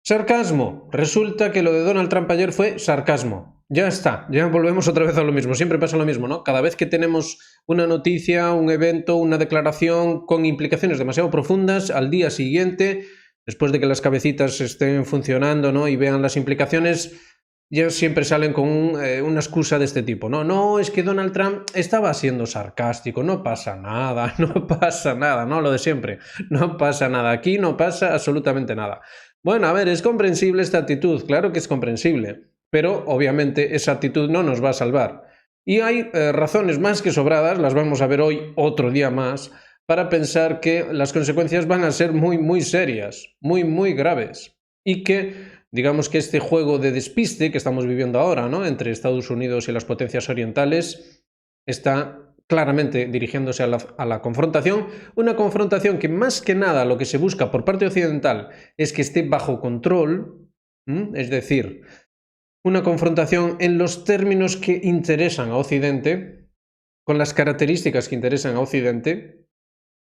Sarcasmo. Resulta que lo de Donald Trump ayer fue sarcasmo. Ya está, ya volvemos otra vez a lo mismo. Siempre pasa lo mismo, ¿no? Cada vez que tenemos una noticia, un evento, una declaración con implicaciones demasiado profundas, al día siguiente, después de que las cabecitas estén funcionando, ¿no? Y vean las implicaciones, ya siempre salen con una excusa de este tipo, ¿no? No, es que Donald Trump estaba siendo sarcástico, no pasa nada, no pasa nada, ¿no? Lo de siempre, no pasa nada, aquí no pasa absolutamente nada. Bueno, a ver, es comprensible esta actitud, claro que es comprensible, pero obviamente esa actitud no nos va a salvar. Y hay razones más que sobradas, las vamos a ver hoy otro día más, para pensar que las consecuencias van a ser muy, muy serias, muy, muy graves. Y que, digamos que este juego de despiste que estamos viviendo ahora, ¿no? Entre Estados Unidos y las potencias orientales, está claramente dirigiéndose a la confrontación, una confrontación que más que nada lo que se busca por parte occidental es que esté bajo control, es decir, una confrontación en los términos que interesan a Occidente, con las características que interesan a Occidente,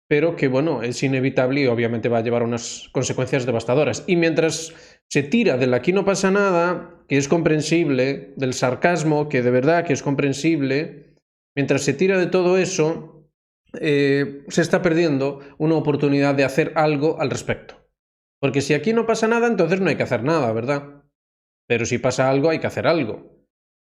pero que, bueno, es inevitable y obviamente va a llevar unas consecuencias devastadoras. Y mientras se tira del aquí no pasa nada, que es comprensible, del sarcasmo, que de verdad que es comprensible, mientras se tira de todo eso, se está perdiendo una oportunidad de hacer algo al respecto. Porque si aquí no pasa nada, entonces no hay que hacer nada, ¿verdad? Pero si pasa algo, hay que hacer algo.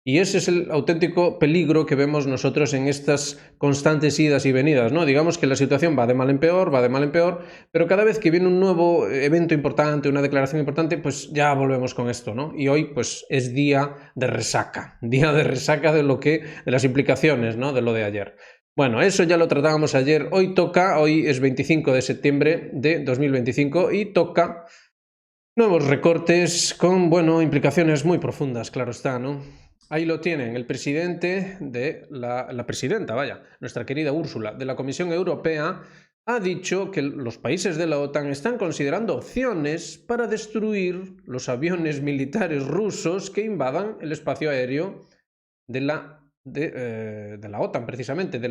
Y ese es el auténtico peligro que vemos nosotros en estas constantes idas y venidas, ¿no? Digamos que la situación va de mal en peor, va de mal en peor, pero cada vez que viene un nuevo evento importante, una declaración importante, pues ya volvemos con esto, ¿no? Y hoy, pues, es día de resaca de lo que, de las implicaciones, ¿no? De lo de ayer. Bueno, eso ya lo tratábamos ayer. Hoy toca, hoy es 25 de septiembre de 2025 y toca nuevos recortes con, bueno, implicaciones muy profundas, claro está, ¿no? Ahí lo tienen, el presidente de la presidenta, vaya, nuestra querida Úrsula, de la Comisión Europea, ha dicho que los países de la OTAN están considerando opciones para destruir los aviones militares rusos que invadan el espacio aéreo de la OTAN, precisamente,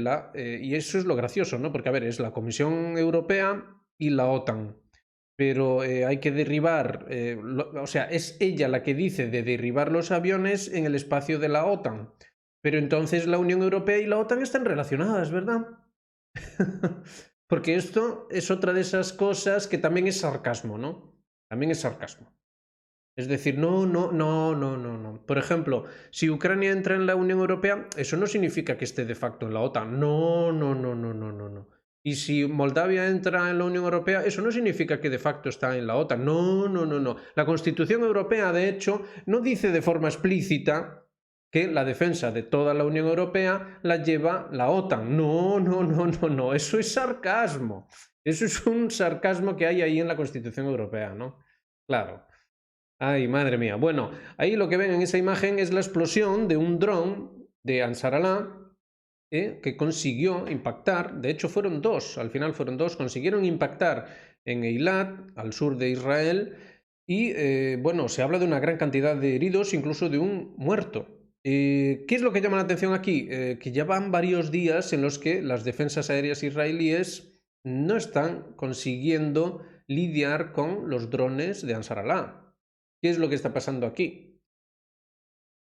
y eso es lo gracioso, ¿no? Porque, a ver, es la Comisión Europea y la OTAN, pero hay que derribar, o sea, es ella la que dice de derribar los aviones en el espacio de la OTAN, pero entonces la Unión Europea y la OTAN están relacionadas, ¿verdad? Porque esto es otra de esas cosas que también es sarcasmo, ¿no? También es sarcasmo. Es decir, no, no, no, no, no, no. Por ejemplo, si Ucrania entra en la Unión Europea, eso no significa que esté de facto en la OTAN. No, no, no, no, no, no, no. Y si Moldavia entra en la Unión Europea, eso no significa que de facto está en la OTAN. No, no, no, no. La Constitución Europea, de hecho, no dice de forma explícita que la defensa de toda la Unión Europea la lleva la OTAN. No, no, no, no, no. Eso es sarcasmo. Eso es un sarcasmo que hay ahí en la Constitución Europea, ¿no? Claro. Ay, madre mía. Bueno, ahí lo que ven en esa imagen es la explosión de un dron de Ansar Allah que consiguió impactar, de hecho fueron dos, al final fueron dos, consiguieron impactar en Eilat, al sur de Israel, y bueno, se habla de una gran cantidad de heridos, incluso de un muerto. ¿Qué es lo que llama la atención aquí? Que ya van varios días en los que las defensas aéreas israelíes no están consiguiendo lidiar con los drones de Ansar Allah. ¿Qué es lo que está pasando aquí?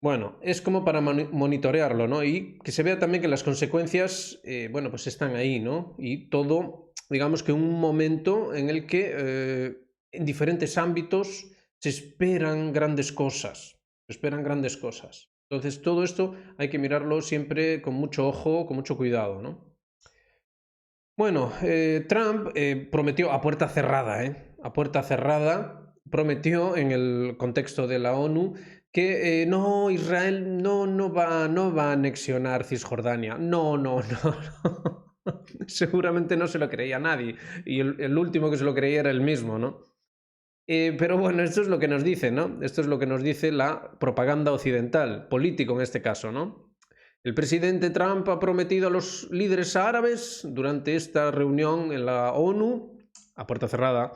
Bueno, es como para monitorearlo, ¿no? Y que se vea también que las consecuencias, bueno, pues están ahí, ¿no? Y todo, digamos que un momento en el que en diferentes ámbitos se esperan grandes cosas, se esperan grandes cosas. Entonces, todo esto hay que mirarlo siempre con mucho ojo, con mucho cuidado, ¿no? Bueno, Trump prometió a puerta cerrada, a puerta cerrada, prometió en el contexto de la ONU que no, Israel no va a anexionar Cisjordania. No, no, no, no. Seguramente no se lo creía nadie. Y el último que se lo creía era él mismo, ¿no? Pero bueno, esto es lo que nos dice, ¿no? Esto es lo que nos dice la propaganda occidental, político en este caso, ¿no? El presidente Trump ha prometido a los líderes árabes durante esta reunión en la ONU, a puerta cerrada,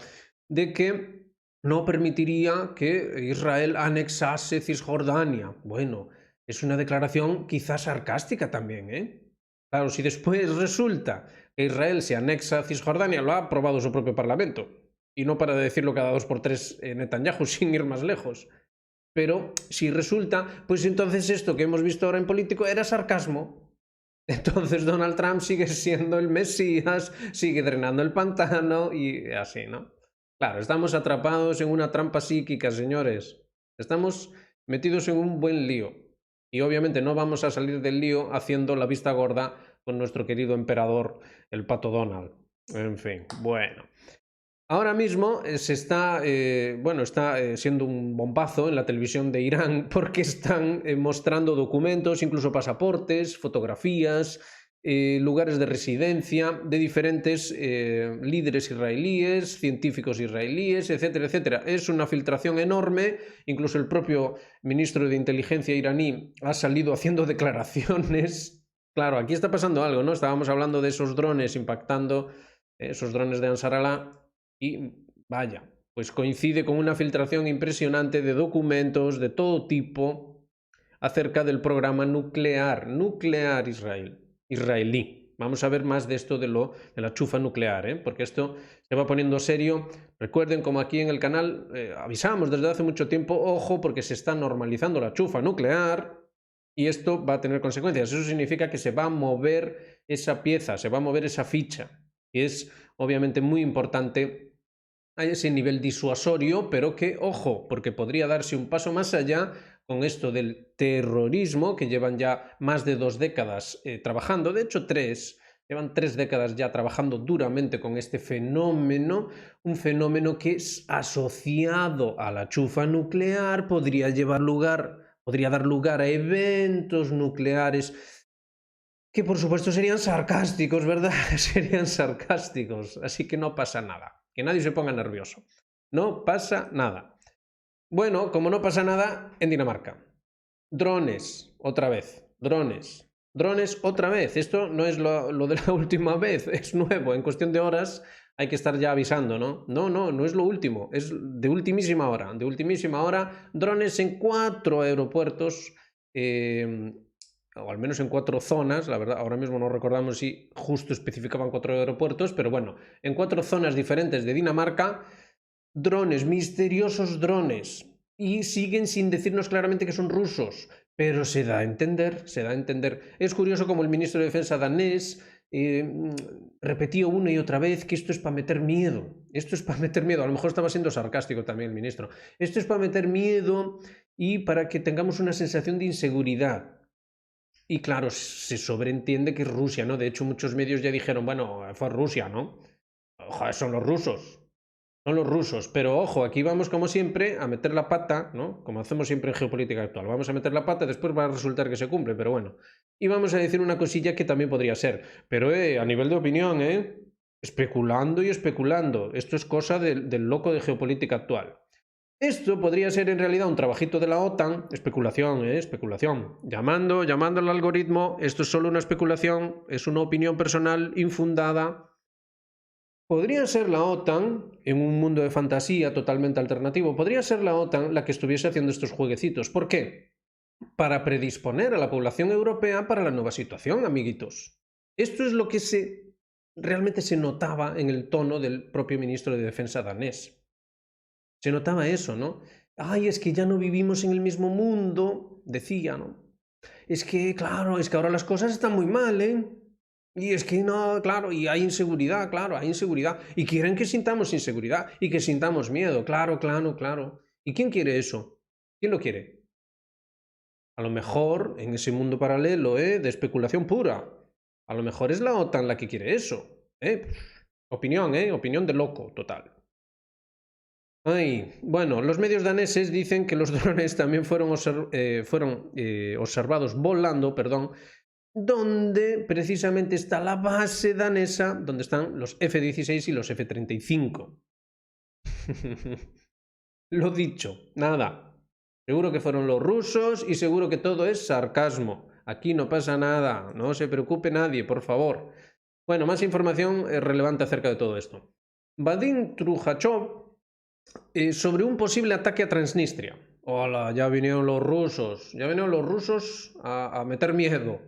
de que no permitiría que Israel anexase Cisjordania. Bueno, es una declaración quizás sarcástica también, ¿eh? Claro, si después resulta que Israel se anexa a Cisjordania, lo ha aprobado su propio parlamento. y no para de decirlo cada 2 por 3 Netanyahu, sin ir más lejos. Pero si resulta, pues entonces esto que hemos visto ahora en político era sarcasmo. Entonces Donald Trump sigue siendo el Mesías, sigue drenando el pantano y así, ¿no? Claro, estamos atrapados en una trampa psíquica, señores. Estamos metidos en un buen lío. Y obviamente no vamos a salir del lío haciendo la vista gorda con nuestro querido emperador, el Pato Donald. En fin, bueno. Ahora mismo está siendo un bombazo en la televisión de Irán porque están mostrando documentos, incluso pasaportes, fotografías, lugares de residencia de diferentes líderes israelíes, científicos israelíes, etcétera, etcétera. Es una filtración enorme, incluso el propio ministro de Inteligencia iraní ha salido haciendo declaraciones. Claro, aquí está pasando algo, ¿no? Estábamos hablando de esos drones impactando, esos drones de Ansar Allah. Y vaya, pues coincide con una filtración impresionante de documentos de todo tipo acerca del programa nuclear israelí. Vamos a ver más de esto de la chufa nuclear, porque esto se va poniendo serio. Recuerden, como aquí en el canal avisamos desde hace mucho tiempo, ojo, porque se está normalizando la chufa nuclear y esto va a tener consecuencias. Eso significa que se va a mover esa pieza, se va a mover esa ficha. Y es obviamente muy importante a ese nivel disuasorio, pero que, ojo, porque podría darse un paso más allá con esto del terrorismo, que llevan ya más de 2 décadas trabajando, de hecho 3, llevan 3 décadas ya trabajando duramente con este fenómeno, un fenómeno que es asociado a la chufa nuclear, podría dar lugar a eventos nucleares que por supuesto serían sarcásticos, ¿verdad? Serían sarcásticos, así que no pasa nada. Que nadie se ponga nervioso. No pasa nada. Bueno, como no pasa nada, en Dinamarca. Drones, otra vez. Drones. Drones, otra vez. Esto no es lo de la última vez, es nuevo. En cuestión de horas hay que estar ya avisando, ¿no? No es lo último. Es de ultimísima hora. De ultimísima hora, drones en 4 aeropuertos. O al menos en 4 zonas, la verdad, ahora mismo no recordamos si justo especificaban 4 aeropuertos, pero bueno, en 4 zonas diferentes de Dinamarca, drones, misteriosos drones, y siguen sin decirnos claramente que son rusos, pero se da a entender, se da a entender. Es curioso como el ministro de Defensa danés repetía una y otra vez que esto es para meter miedo, esto es para meter miedo, a lo mejor estaba siendo sarcástico también el ministro, esto es para meter miedo y para que tengamos una sensación de inseguridad. Y claro, se sobreentiende que es Rusia, ¿no? De hecho, muchos medios ya dijeron, bueno, fue Rusia, ¿no? Ojo, son los rusos. Son los rusos. Pero ojo, aquí vamos como siempre a meter la pata, ¿no? Como hacemos siempre en geopolítica actual. Vamos a meter la pata, después va a resultar que se cumple, pero bueno. Y vamos a decir una cosilla que también podría ser. Pero a nivel de opinión, especulando y especulando. Esto es cosa del loco de geopolítica actual. Esto podría ser en realidad un trabajito de la OTAN, especulación, especulación. Llamando al algoritmo, esto es solo una especulación, es una opinión personal infundada. Podría ser la OTAN, en un mundo de fantasía totalmente alternativo, podría ser la OTAN la que estuviese haciendo estos jueguecitos. ¿Por qué? Para predisponer a la población europea para la nueva situación, amiguitos. Esto es lo que realmente se notaba en el tono del propio ministro de Defensa danés. Se notaba eso, ¿no? Ay, es que ya no vivimos en el mismo mundo, decía, ¿no? Es que, claro, es que ahora las cosas están muy mal, ¿eh? Y es que no, claro, y hay inseguridad, claro, hay inseguridad. Y quieren que sintamos inseguridad y que sintamos miedo, claro, claro, claro. ¿Y quién quiere eso? ¿Quién lo quiere? A lo mejor, en ese mundo paralelo, de especulación pura, a lo mejor es la OTAN la que quiere eso, ¿eh? Opinión, opinión de loco, total. Ay, bueno, los medios daneses dicen que los drones también fueron observados volando, perdón, donde precisamente está la base danesa, donde están los F-16 y los F-35. Lo dicho, nada. Seguro que fueron los rusos y seguro que todo es sarcasmo. Aquí no pasa nada, no se preocupe nadie, por favor. Bueno, más información relevante acerca de todo esto. Vadim Trukhachov, sobre un posible ataque a Transnistria. Hola, ya vinieron los rusos a meter miedo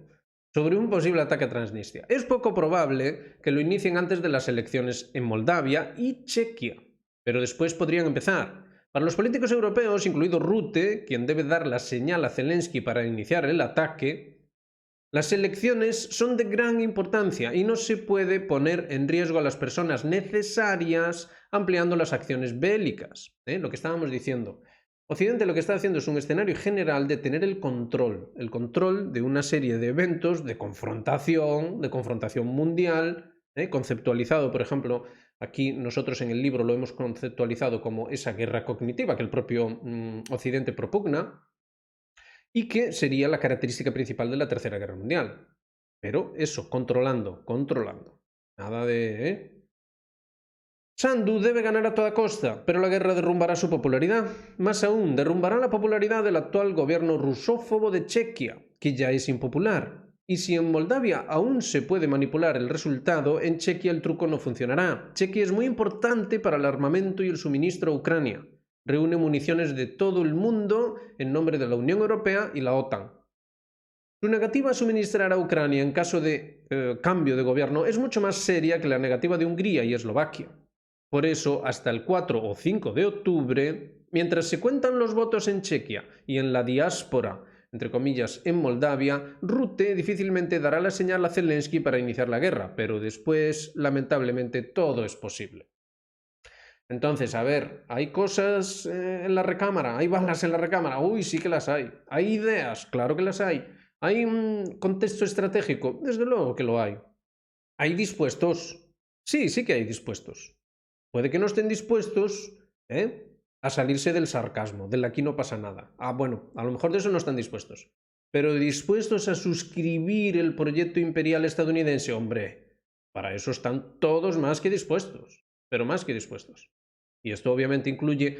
sobre un posible ataque a Transnistria. Es poco probable que lo inicien antes de las elecciones en Moldavia y Chequia. pero después podrían empezar. Para los políticos europeos, incluido Rutte, quien debe dar la señal a Zelensky para iniciar el ataque, las elecciones son de gran importancia y no se puede poner en riesgo a las personas necesarias ampliando las acciones bélicas. Lo que estábamos diciendo. Occidente lo que está haciendo es un escenario general de tener el control de una serie de eventos de confrontación mundial, conceptualizado, por ejemplo, aquí nosotros en el libro lo hemos conceptualizado como esa guerra cognitiva que el propio Occidente propugna, y que sería la característica principal de la Tercera Guerra Mundial. Pero eso, controlando. Nada de... Sandu debe ganar a toda costa, pero la guerra derrumbará su popularidad. Más aún, derrumbará la popularidad del actual gobierno rusófobo de Chequia, que ya es impopular. Y si en Moldavia aún se puede manipular el resultado, en Chequia el truco no funcionará. Chequia es muy importante para el armamento y el suministro a Ucrania. Reúne municiones de todo el mundo en nombre de la Unión Europea y la OTAN. Su negativa a suministrar a Ucrania en caso de cambio de gobierno es mucho más seria que la negativa de Hungría y Eslovaquia. Por eso, hasta el 4 o 5 de octubre, mientras se cuentan los votos en Chequia y en la diáspora, entre comillas, en Moldavia, Rutte difícilmente dará la señal a Zelensky para iniciar la guerra, pero después, lamentablemente, todo es posible. Entonces, a ver, ¿hay cosas en la recámara? ¿Hay balas en la recámara? Uy, sí que las hay. ¿Hay ideas? Claro que las hay. ¿Hay un contexto estratégico? Desde luego que lo hay. ¿Hay dispuestos? Sí, sí que hay dispuestos. Puede que no estén dispuestos a salirse del sarcasmo, del aquí no pasa nada. Bueno, a lo mejor de eso no están dispuestos. Pero dispuestos a suscribir el proyecto imperial estadounidense, hombre, para eso están todos más que dispuestos, pero más que dispuestos. Y esto obviamente incluye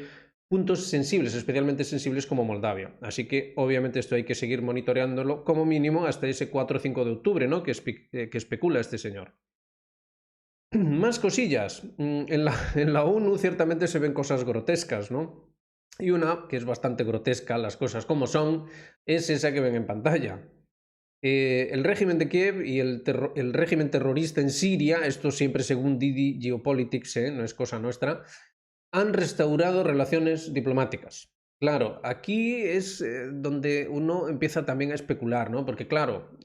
puntos sensibles, especialmente sensibles como Moldavia. Así que obviamente esto hay que seguir monitoreándolo como mínimo hasta ese 4 o 5 de octubre, ¿no? que especula este señor. Más cosillas. En la ONU ciertamente se ven cosas grotescas, ¿no? Y una, que es bastante grotesca, las cosas como son, es esa que ven en pantalla. El régimen de Kiev y el régimen terrorista en Siria, esto siempre según Didi Geopolitics, no es cosa nuestra, han restaurado relaciones diplomáticas. Claro, aquí es donde uno empieza también a especular, ¿no? Porque claro,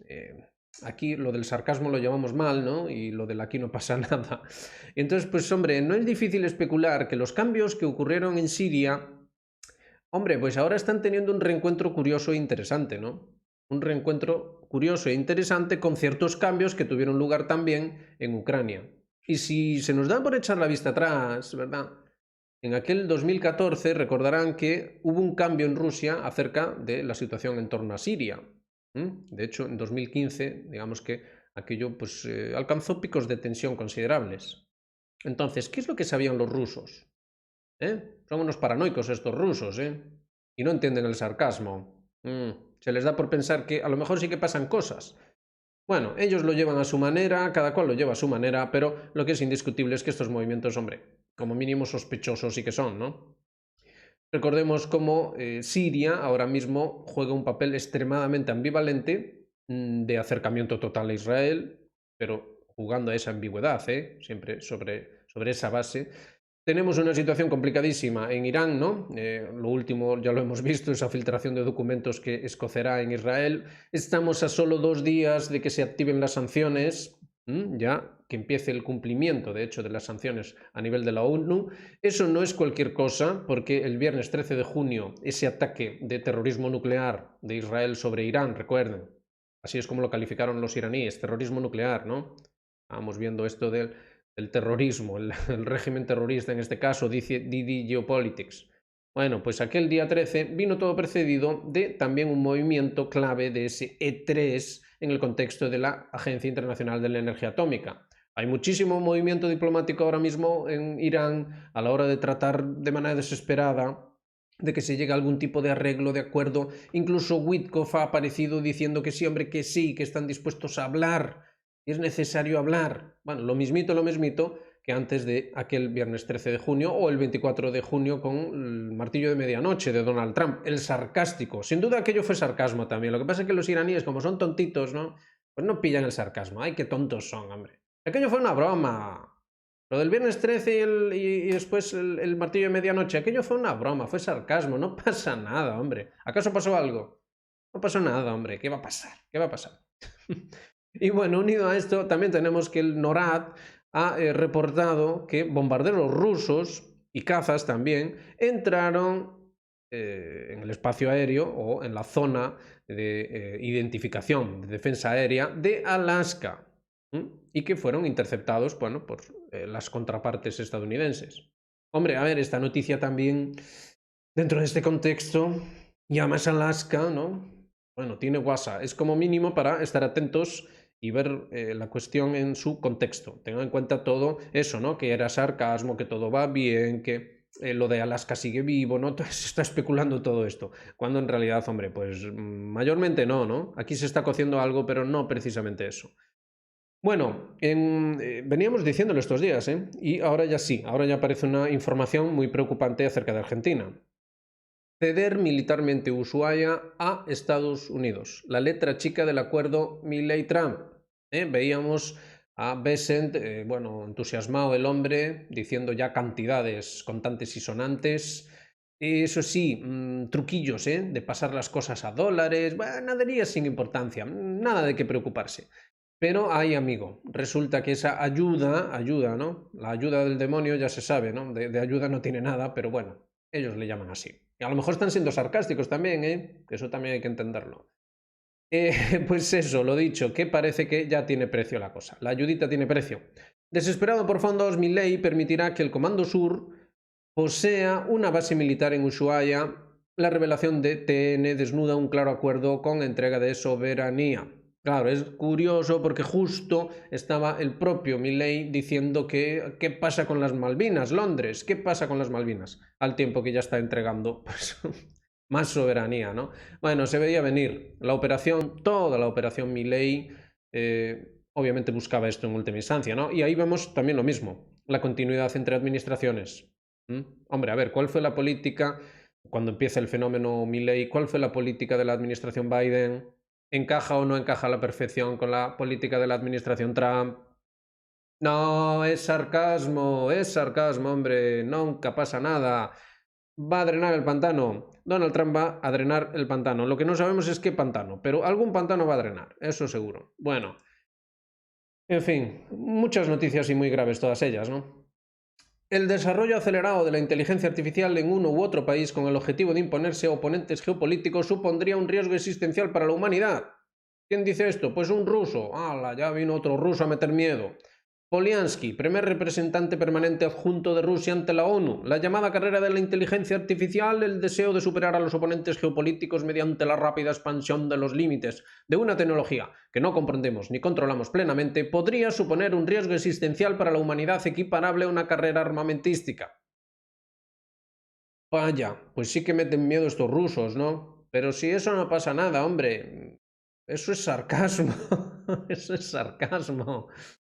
aquí lo del sarcasmo lo llamamos mal, ¿no? Y lo del aquí no pasa nada. Y entonces, pues hombre, no es difícil especular que los cambios que ocurrieron en Siria, hombre, pues ahora están teniendo un reencuentro curioso e interesante, ¿no? Un reencuentro curioso e interesante con ciertos cambios que tuvieron lugar también en Ucrania. Y si se nos da por echar la vista atrás, ¿verdad? En aquel 2014 recordarán que hubo un cambio en Rusia acerca de la situación en torno a Siria. De hecho, en 2015, digamos que aquello pues, alcanzó picos de tensión considerables. Entonces, ¿qué es lo que sabían los rusos? Son unos paranoicos estos rusos, y no entienden el sarcasmo. Se les da por pensar que a lo mejor sí que pasan cosas. Bueno, ellos lo llevan a su manera, cada cual lo lleva a su manera, pero lo que es indiscutible es que estos movimientos, hombre, como mínimo sospechosos sí que son, ¿no? Recordemos cómo Siria ahora mismo juega un papel extremadamente ambivalente de acercamiento total a Israel, pero jugando a esa ambigüedad, siempre sobre esa base. Tenemos una situación complicadísima en Irán, ¿no? Lo último ya lo hemos visto, esa filtración de documentos que escocerá en Israel. Estamos a solo 2 días de que se activen las sanciones, ya que empiece el cumplimiento, de hecho, de las sanciones a nivel de la ONU. Eso no es cualquier cosa, porque el viernes 13 de junio, ese ataque de terrorismo nuclear de Israel sobre Irán, recuerden, así es como lo calificaron los iraníes, terrorismo nuclear, ¿no? Estábamos viendo esto del terrorismo, el régimen terrorista en este caso, dice Didi Geopolitics. Bueno, pues aquel día 13 vino todo precedido de también un movimiento clave de ese E3 en el contexto de la Agencia Internacional de la Energía Atómica. Hay muchísimo movimiento diplomático ahora mismo en Irán a la hora de tratar de manera desesperada de que se llegue a algún tipo de arreglo, de acuerdo. Incluso Witkoff ha aparecido diciendo que sí, hombre, que sí, que están dispuestos a hablar. Es necesario hablar. Bueno, lo mismito que antes de aquel viernes 13 de junio o el 24 de junio con el martillo de medianoche de Donald Trump, el sarcástico. Sin duda aquello fue sarcasmo también. Lo que pasa es que los iraníes, como son tontitos, ¿no? Pues no pillan el sarcasmo. Ay, qué tontos son, hombre. Aquello fue una broma. Lo del viernes 13 y después el martillo de medianoche, aquello fue una broma, fue sarcasmo, no pasa nada, hombre. ¿Acaso pasó algo? No pasó nada, hombre, ¿qué va a pasar? ¿Qué va a pasar? Y bueno, unido a esto, también tenemos que el NORAD ha reportado que bombarderos rusos y cazas también entraron en el espacio aéreo o en la zona de identificación de defensa aérea de Alaska. Y que fueron interceptados, bueno, por las contrapartes estadounidenses. Hombre, a ver, esta noticia también, dentro de este contexto, llamas a Alaska, ¿no? Bueno, tiene guasa. Es como mínimo para estar atentos y ver la cuestión en su contexto. Tengan en cuenta todo eso, ¿no? Que era sarcasmo, que todo va bien, que lo de Alaska sigue vivo, ¿no? Se está especulando todo esto. Cuando en realidad, hombre, pues mayormente no, ¿no? Aquí se está cociendo algo, pero no precisamente eso. Bueno, veníamos diciéndolo estos días, ¿eh? Y ahora ya sí, ahora ya aparece una información muy preocupante acerca de Argentina. Ceder militarmente Ushuaia a Estados Unidos. La letra chica del acuerdo Milley-Trump. Veíamos a Bessent, bueno, entusiasmado el hombre, diciendo ya cantidades contantes y sonantes. Eso sí, truquillos, de pasar las cosas a dólares, bueno, naderías sin importancia, nada de qué preocuparse. Pero hay, amigo, resulta que esa ayuda, ¿no? La ayuda del demonio ya se sabe, ¿no? De ayuda no tiene nada, pero bueno, ellos le llaman así. Y a lo mejor están siendo sarcásticos también, ¿eh? Que eso también hay que entenderlo. Pues eso, lo dicho, que parece que ya tiene precio la cosa. La ayudita tiene precio. Desesperado por fondos, Milei permitirá que el Comando Sur posea una base militar en Ushuaia. La revelación de TN desnuda un claro acuerdo con entrega de soberanía. Claro, es curioso porque justo estaba el propio Milei diciendo que qué pasa con las Malvinas, Londres, qué pasa con las Malvinas, al tiempo que ya está entregando pues, más soberanía, ¿no? Bueno, se veía venir la operación, toda la operación Milei, obviamente buscaba esto en última instancia, ¿no? Y ahí vemos también lo mismo, la continuidad entre administraciones. Hombre, a ver, ¿cuál fue la política cuando empieza el fenómeno Milei? ¿Cuál fue la política de la administración Biden? ¿Encaja o no encaja a la perfección con la política de la administración Trump? No, es sarcasmo, hombre, nunca pasa nada. Va a drenar el pantano. Donald Trump va a drenar el pantano. Lo que no sabemos es qué pantano, pero algún pantano va a drenar, eso seguro. Bueno, en fin, muchas noticias y muy graves todas ellas, ¿no? El desarrollo acelerado de la inteligencia artificial en uno u otro país con el objetivo de imponerse a oponentes geopolíticos supondría un riesgo existencial para la humanidad. ¿Quién dice esto? Pues un ruso. ¡Hala! Ya vino otro ruso a meter miedo. Poliansky, primer representante permanente adjunto de Rusia ante la ONU. La llamada carrera de la inteligencia artificial, el deseo de superar a los oponentes geopolíticos mediante la rápida expansión de los límites de una tecnología que no comprendemos ni controlamos plenamente, podría suponer un riesgo existencial para la humanidad equiparable a una carrera armamentística. Vaya, pues sí que meten miedo estos rusos, ¿no? Pero si eso no pasa nada, hombre. Eso es sarcasmo. Eso es sarcasmo.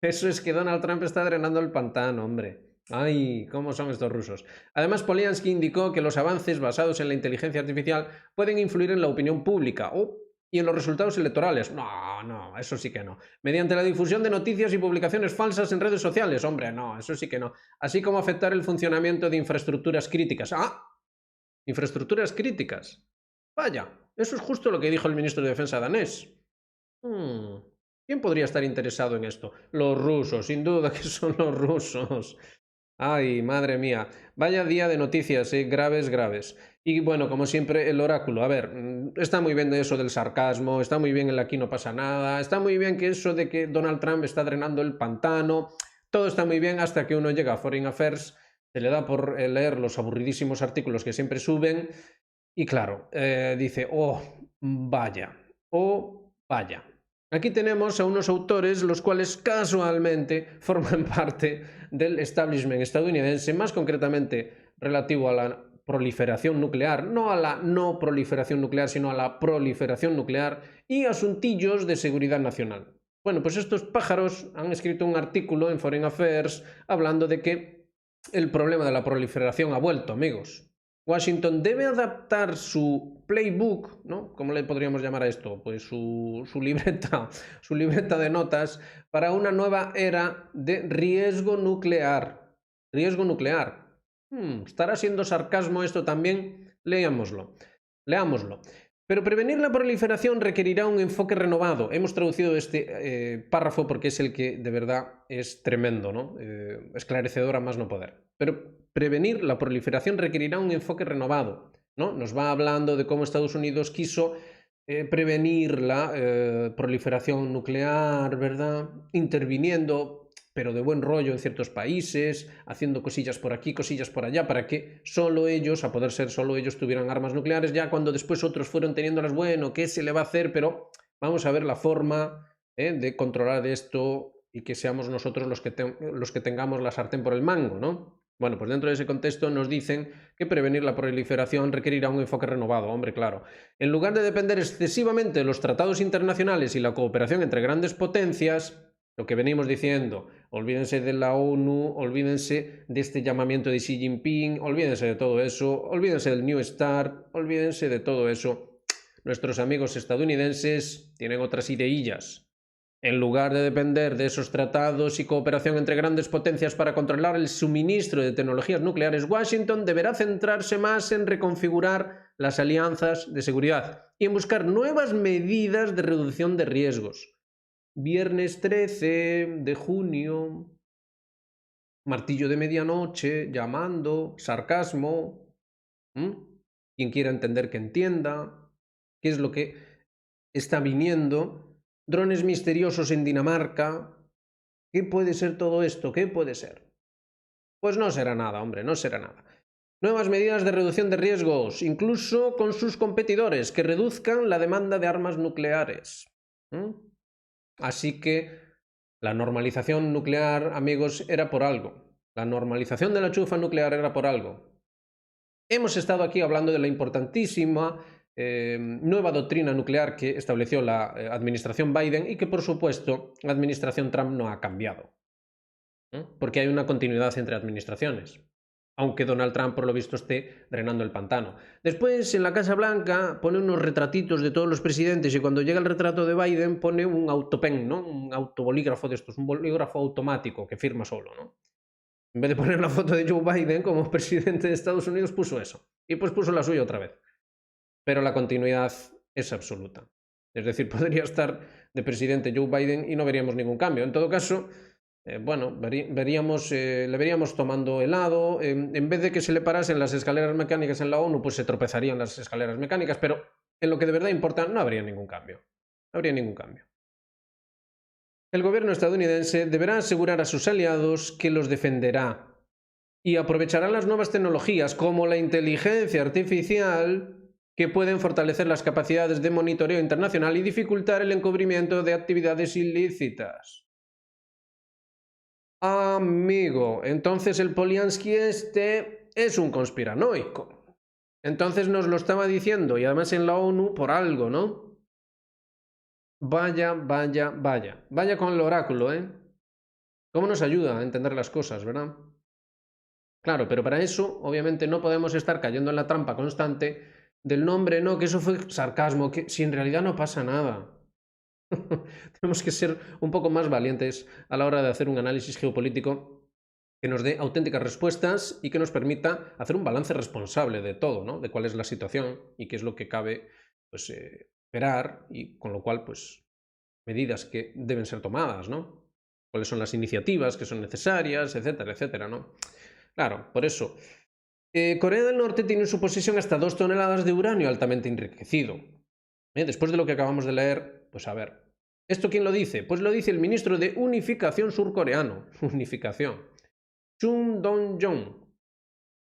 Eso es que Donald Trump está drenando el pantano, hombre. Ay, ¿cómo son estos rusos? Además, Poliansky indicó que los avances basados en la inteligencia artificial pueden influir en la opinión pública y en los resultados electorales. No, no, eso sí que no. Mediante la difusión de noticias y publicaciones falsas en redes sociales. Hombre, no, eso sí que no. Así como afectar el funcionamiento de infraestructuras críticas. ¡Ah! Infraestructuras críticas. Vaya, eso es justo lo que dijo el ministro de Defensa danés. ¿Quién podría estar interesado en esto? Los rusos, sin duda que son los rusos. Ay, madre mía. Vaya día de noticias, graves, graves. Y bueno, como siempre, el oráculo. A ver, está muy bien eso del sarcasmo, está muy bien el aquí no pasa nada, está muy bien que eso de que Donald Trump está drenando el pantano, todo está muy bien hasta que uno llega a Foreign Affairs, se le da por leer los aburridísimos artículos que siempre suben y claro, dice, oh, vaya. Aquí tenemos a unos autores los cuales casualmente forman parte del establishment estadounidense, más concretamente relativo a la proliferación nuclear, no a la no proliferación nuclear, sino a la proliferación nuclear y asuntillos de seguridad nacional. Bueno, pues estos pájaros han escrito un artículo en Foreign Affairs hablando de que el problema de la proliferación ha vuelto, amigos. Washington debe adaptar su playbook, ¿no? ¿Cómo le podríamos llamar a esto? Pues su libreta de notas para una nueva era de riesgo nuclear. Riesgo nuclear. ¿Estará siendo sarcasmo esto también? Leámoslo. Pero prevenir la proliferación requerirá un enfoque renovado. Hemos traducido este párrafo porque es el que de verdad es tremendo, ¿no? Esclarecedor a más no poder. Pero prevenir la proliferación requerirá un enfoque renovado, ¿no? Nos va hablando de cómo Estados Unidos quiso prevenir la proliferación nuclear, ¿verdad? Interviniendo, pero de buen rollo en ciertos países, haciendo cosillas por aquí, cosillas por allá, para que solo ellos, a poder ser solo ellos, tuvieran armas nucleares, ya cuando después otros fueron teniéndolas, bueno, ¿qué se le va a hacer? Pero vamos a ver la forma de controlar esto y que seamos nosotros los que tengamos la sartén por el mango, ¿no? Bueno, pues dentro de ese contexto nos dicen que prevenir la proliferación requerirá un enfoque renovado, hombre, claro. En lugar de depender excesivamente de los tratados internacionales y la cooperación entre grandes potencias, lo que venimos diciendo, olvídense de la ONU, olvídense de este llamamiento de Xi Jinping, olvídense de todo eso, olvídense del New START, olvídense de todo eso. Nuestros amigos estadounidenses tienen otras ideillas. En lugar de depender de esos tratados y cooperación entre grandes potencias para controlar el suministro de tecnologías nucleares, Washington deberá centrarse más en reconfigurar las alianzas de seguridad y en buscar nuevas medidas de reducción de riesgos. Viernes 13 de junio, martillo de medianoche, llamando, sarcasmo. Quien quiera entender que entienda. ¿Qué es lo que está viniendo? Drones misteriosos en Dinamarca. ¿Qué puede ser todo esto? ¿Qué puede ser? Pues no será nada, hombre, no será nada. Nuevas medidas de reducción de riesgos, incluso con sus competidores, que reduzcan la demanda de armas nucleares. Así que la normalización nuclear, amigos, era por algo. La normalización de la chufa nuclear era por algo. Hemos estado aquí hablando de la importantísima nueva doctrina nuclear que estableció la administración Biden y que, por supuesto, la administración Trump no ha cambiado. Porque hay una continuidad entre administraciones. Aunque Donald Trump, por lo visto, esté drenando el pantano. Después, en la Casa Blanca, pone unos retratitos de todos los presidentes y cuando llega el retrato de Biden pone un autopen, ¿no? Un autobolígrafo de estos, un bolígrafo automático que firma solo, ¿no? En vez de poner la foto de Joe Biden como presidente de Estados Unidos, puso eso. Y pues puso la suya otra vez. Pero la continuidad es absoluta. Es decir, podría estar de presidente Joe Biden y no veríamos ningún cambio. En todo caso, bueno, le veríamos tomando helado. En vez de que se le parasen las escaleras mecánicas en la ONU, pues se tropezarían las escaleras mecánicas. Pero en lo que de verdad importa, no habría ningún cambio. No habría ningún cambio. El gobierno estadounidense deberá asegurar a sus aliados que los defenderá y aprovechará las nuevas tecnologías como la inteligencia artificial que pueden fortalecer las capacidades de monitoreo internacional y dificultar el encubrimiento de actividades ilícitas. Amigo, entonces el Poliansky este es un conspiranoico. Entonces nos lo estaba diciendo y además en la ONU por algo, ¿no? Vaya, vaya, vaya. Vaya con el oráculo, ¿eh? ¿Cómo nos ayuda a entender las cosas, verdad? Claro, pero para eso, obviamente, no podemos estar cayendo en la trampa constante del nombre, no, que eso fue sarcasmo, que si en realidad no pasa nada. Tenemos que ser un poco más valientes a la hora de hacer un análisis geopolítico que nos dé auténticas respuestas y que nos permita hacer un balance responsable de todo, ¿no? De cuál es la situación y qué es lo que cabe, pues, esperar y con lo cual, pues, medidas que deben ser tomadas, ¿no? Cuáles son las iniciativas que son necesarias, etcétera, etcétera, ¿no? Claro, por eso. Corea del Norte tiene en su posesión hasta 2 toneladas de uranio altamente enriquecido. Después de lo que acabamos de leer, pues a ver. ¿Esto quién lo dice? Pues lo dice el ministro de Unificación surcoreano. Unificación. Chung Dong-jong.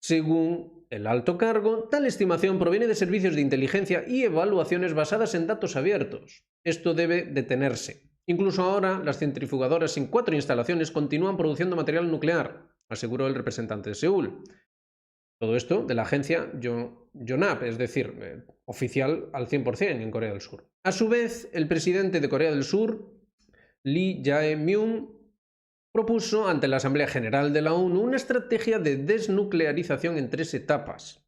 Según el alto cargo, tal estimación proviene de servicios de inteligencia y evaluaciones basadas en datos abiertos. Esto debe detenerse. Incluso ahora, las centrifugadoras en 4 instalaciones continúan produciendo material nuclear, aseguró el representante de Seúl. Todo esto de la agencia Yonhap, es decir, oficial al 100% en Corea del Sur. A su vez, el presidente de Corea del Sur, Lee Jae-myung, propuso ante la Asamblea General de la ONU una estrategia de desnuclearización en 3 etapas.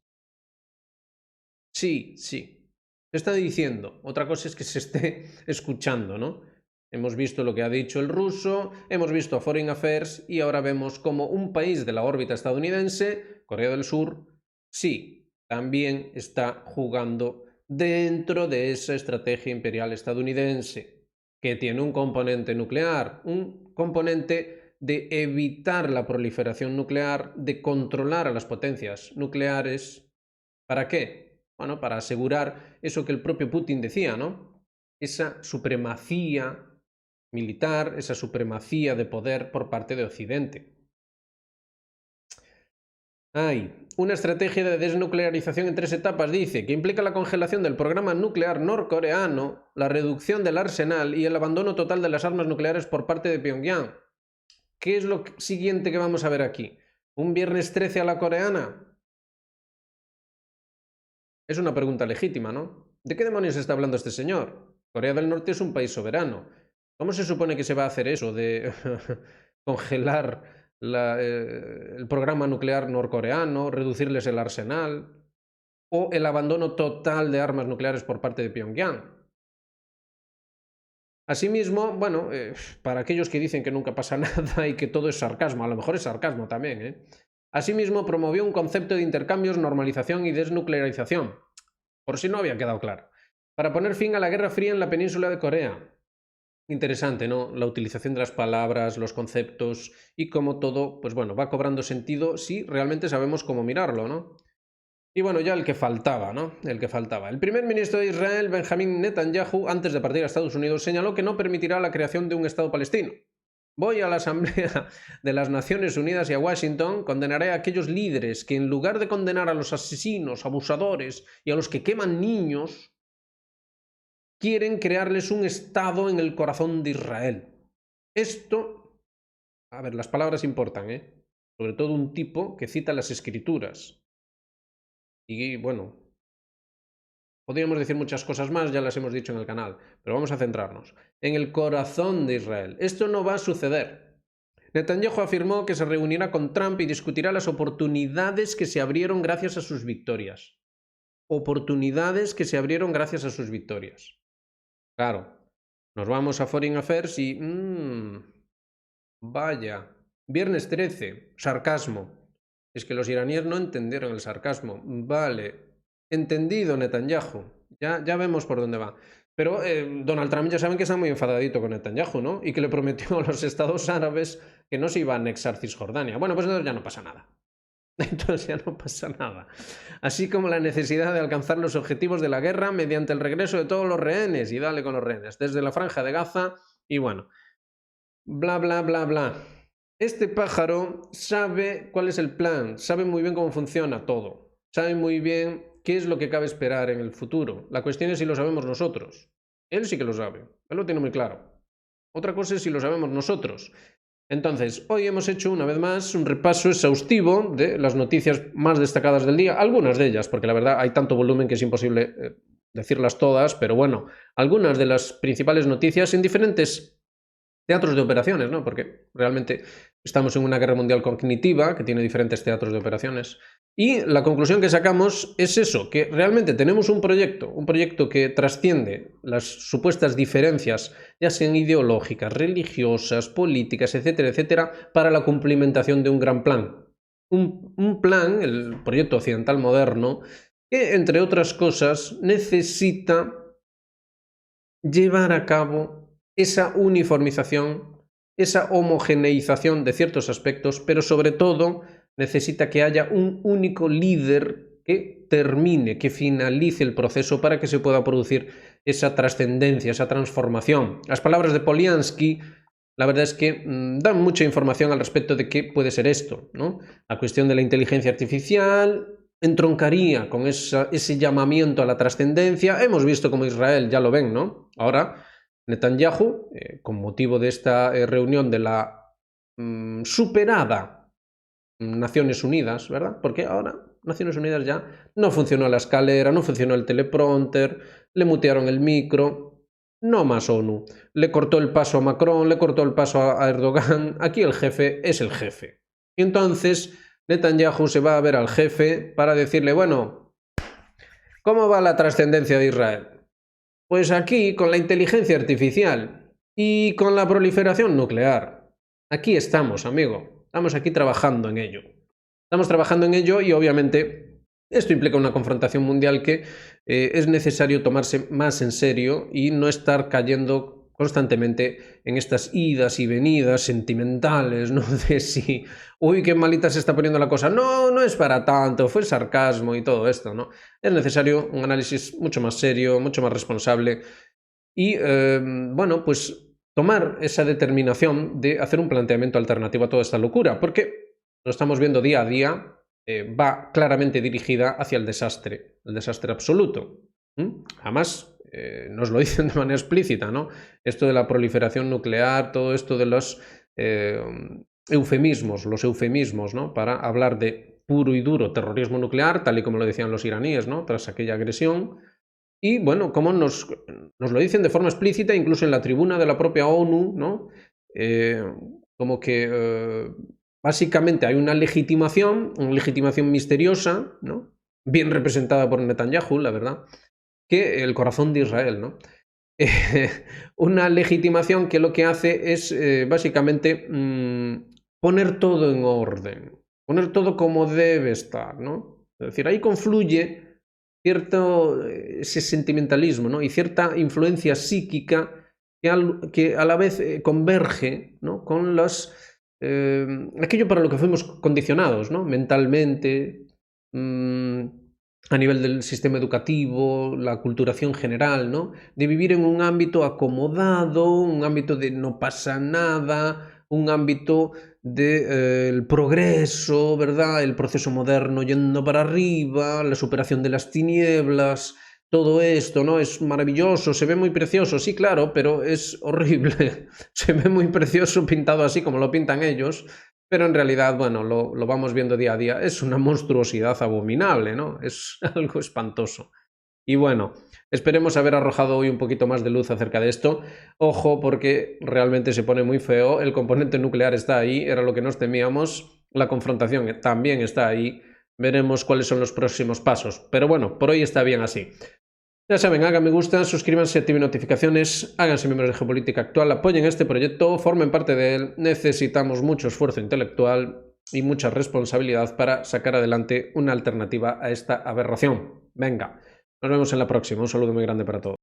Sí, sí. Se está diciendo. Otra cosa es que se esté escuchando, ¿no? Hemos visto lo que ha dicho el ruso, hemos visto a Foreign Affairs y ahora vemos como un país de la órbita estadounidense, Corea del Sur, sí, también está jugando dentro de esa estrategia imperial estadounidense, que tiene un componente nuclear, un componente de evitar la proliferación nuclear, de controlar a las potencias nucleares. ¿Para qué? Bueno, para asegurar eso que el propio Putin decía, ¿no? Esa supremacía militar, esa supremacía de poder por parte de Occidente. Hay una estrategia de desnuclearización en 3 etapas, dice, que implica la congelación del programa nuclear norcoreano, la reducción del arsenal y el abandono total de las armas nucleares por parte de Pyongyang. ¿Qué es lo siguiente que vamos a ver aquí? ¿Un viernes 13 a la coreana? Es una pregunta legítima, ¿no? ¿De qué demonios está hablando este señor? Corea del Norte es un país soberano. ¿Cómo se supone que se va a hacer eso de congelar el programa nuclear norcoreano, reducirles el arsenal o el abandono total de armas nucleares por parte de Pyongyang? Asimismo, bueno, para aquellos que dicen que nunca pasa nada y que todo es sarcasmo, a lo mejor es sarcasmo también, ¿eh? Asimismo, promovió un concepto de intercambios, normalización y desnuclearización, por si no había quedado claro, para poner fin a la Guerra Fría en la península de Corea. Interesante, ¿no? La utilización de las palabras, los conceptos y cómo todo, pues bueno, va cobrando sentido si realmente sabemos cómo mirarlo, ¿no? Y bueno, ya el que faltaba, ¿no? El que faltaba. El primer ministro de Israel, Benjamin Netanyahu, antes de partir a Estados Unidos, señaló que no permitirá la creación de un Estado palestino. Voy a la Asamblea de las Naciones Unidas y a Washington, condenaré a aquellos líderes que en lugar de condenar a los asesinos, abusadores y a los que queman niños, quieren crearles un Estado en el corazón de Israel. Esto, a ver, las palabras importan, ¿eh? Sobre todo un tipo que cita las Escrituras. Y bueno, podríamos decir muchas cosas más, ya las hemos dicho en el canal, pero vamos a centrarnos. En el corazón de Israel. Esto no va a suceder. Netanyahu afirmó que se reunirá con Trump y discutirá las oportunidades que se abrieron gracias a sus victorias. Oportunidades que se abrieron gracias a sus victorias. Claro, nos vamos a Foreign Affairs y... vaya, viernes 13, sarcasmo. Es que los iraníes no entendieron el sarcasmo. Vale, entendido Netanyahu. Ya vemos por dónde va. Pero Donald Trump ya saben que está muy enfadadito con Netanyahu, ¿no? Y que le prometió a los estados árabes que no se iba a anexar Cisjordania. Bueno, pues entonces ya no pasa nada. Entonces ya no pasa nada. Así como la necesidad de alcanzar los objetivos de la guerra mediante el regreso de todos los rehenes. Y dale con los rehenes. Desde la franja de Gaza y bueno. Bla, bla, bla, bla. Este pájaro sabe cuál es el plan, sabe muy bien cómo funciona todo, sabe muy bien qué es lo que cabe esperar en el futuro. La cuestión es si lo sabemos nosotros. Él sí que lo sabe, él lo tiene muy claro. Otra cosa es si lo sabemos nosotros. Entonces, hoy hemos hecho una vez más un repaso exhaustivo de las noticias más destacadas del día, algunas de ellas, porque la verdad hay tanto volumen que es imposible decirlas todas, pero bueno, algunas de las principales noticias en diferentes teatros de operaciones, ¿no? Porque realmente estamos en una guerra mundial cognitiva que tiene diferentes teatros de operaciones. Y la conclusión que sacamos es eso, que realmente tenemos un proyecto que trasciende las supuestas diferencias, ya sean ideológicas, religiosas, políticas, etcétera, etcétera, para la cumplimentación de un gran plan. Un plan, el proyecto occidental moderno, que, entre otras cosas, necesita llevar a cabo esa uniformización, esa homogeneización de ciertos aspectos, pero sobre todo necesita que haya un único líder que termine, que finalice el proceso para que se pueda producir esa trascendencia, esa transformación. Las palabras de Poliansky, la verdad es que dan mucha información al respecto de qué puede ser esto, ¿no? La cuestión de la inteligencia artificial entroncaría con ese llamamiento a la trascendencia. Hemos visto como Israel, ya lo ven, ¿no? Ahora, Netanyahu, con motivo de esta reunión de la superada Naciones Unidas, ¿verdad? Porque ahora Naciones Unidas ya no funcionó la escalera, no funcionó el teleprompter, le mutearon el micro, no más ONU. Le cortó el paso a Macron, le cortó el paso a Erdogan. Aquí el jefe es el jefe. Y entonces Netanyahu se va a ver al jefe para decirle, bueno, ¿Cómo va la trascendencia de Israel? Pues aquí, con la inteligencia artificial y con la proliferación nuclear. Aquí estamos, amigo. Estamos aquí trabajando en ello. Estamos trabajando en ello y obviamente esto implica una confrontación mundial que es necesario tomarse más en serio y no estar cayendo constantemente en estas idas y venidas sentimentales, ¿no? De si, uy, qué malita se está poniendo la cosa. No, no es para tanto, fue sarcasmo y todo esto, ¿no? Es necesario un análisis mucho más serio, mucho más responsable y, bueno, pues tomar esa determinación de hacer un planteamiento alternativo a toda esta locura, porque lo estamos viendo día a día, va claramente dirigida hacia el desastre absoluto. Además, nos lo dicen de manera explícita, ¿no? Esto de la proliferación nuclear, todo esto de los eufemismos, ¿no? Para hablar de puro y duro terrorismo nuclear, tal y como lo decían los iraníes, ¿no? Tras aquella agresión. Y bueno, como nos lo dicen de forma explícita, incluso en la tribuna de la propia ONU, ¿no? Eh, como que básicamente hay una legitimación misteriosa, ¿no? Bien representada por Netanyahu, la verdad, que el corazón de Israel, ¿no? Una legitimación que lo que hace es básicamente poner todo en orden, poner todo como debe estar, ¿no? Es decir, ahí confluye cierto ese sentimentalismo, ¿no? Y cierta influencia psíquica que a la vez converge, ¿no? Con aquello para lo que fuimos condicionados, ¿no? Mentalmente, a nivel del sistema educativo, la aculturación general, ¿no? De vivir en un ámbito acomodado, un ámbito de no pasa nada, un ámbito del progreso, ¿verdad? El proceso moderno yendo para arriba, la superación de las tinieblas, todo esto, ¿no? Es maravilloso, se ve muy precioso, sí, claro, pero es horrible. Se ve muy precioso pintado así como lo pintan ellos, pero en realidad, bueno, lo vamos viendo día a día. Es una monstruosidad abominable, ¿no? Es algo espantoso. Y bueno, esperemos haber arrojado hoy un poquito más de luz acerca de esto. Ojo, porque realmente se pone muy feo. El componente nuclear está ahí, era lo que nos temíamos. La confrontación también está ahí. Veremos cuáles son los próximos pasos. Pero bueno, por hoy está bien así. Ya saben, hagan me gusta, suscríbanse, activen notificaciones, háganse miembros de Geopolítica Actual, apoyen este proyecto, formen parte de él. Necesitamos mucho esfuerzo intelectual y mucha responsabilidad para sacar adelante una alternativa a esta aberración. Venga, nos vemos en la próxima. Un saludo muy grande para todos.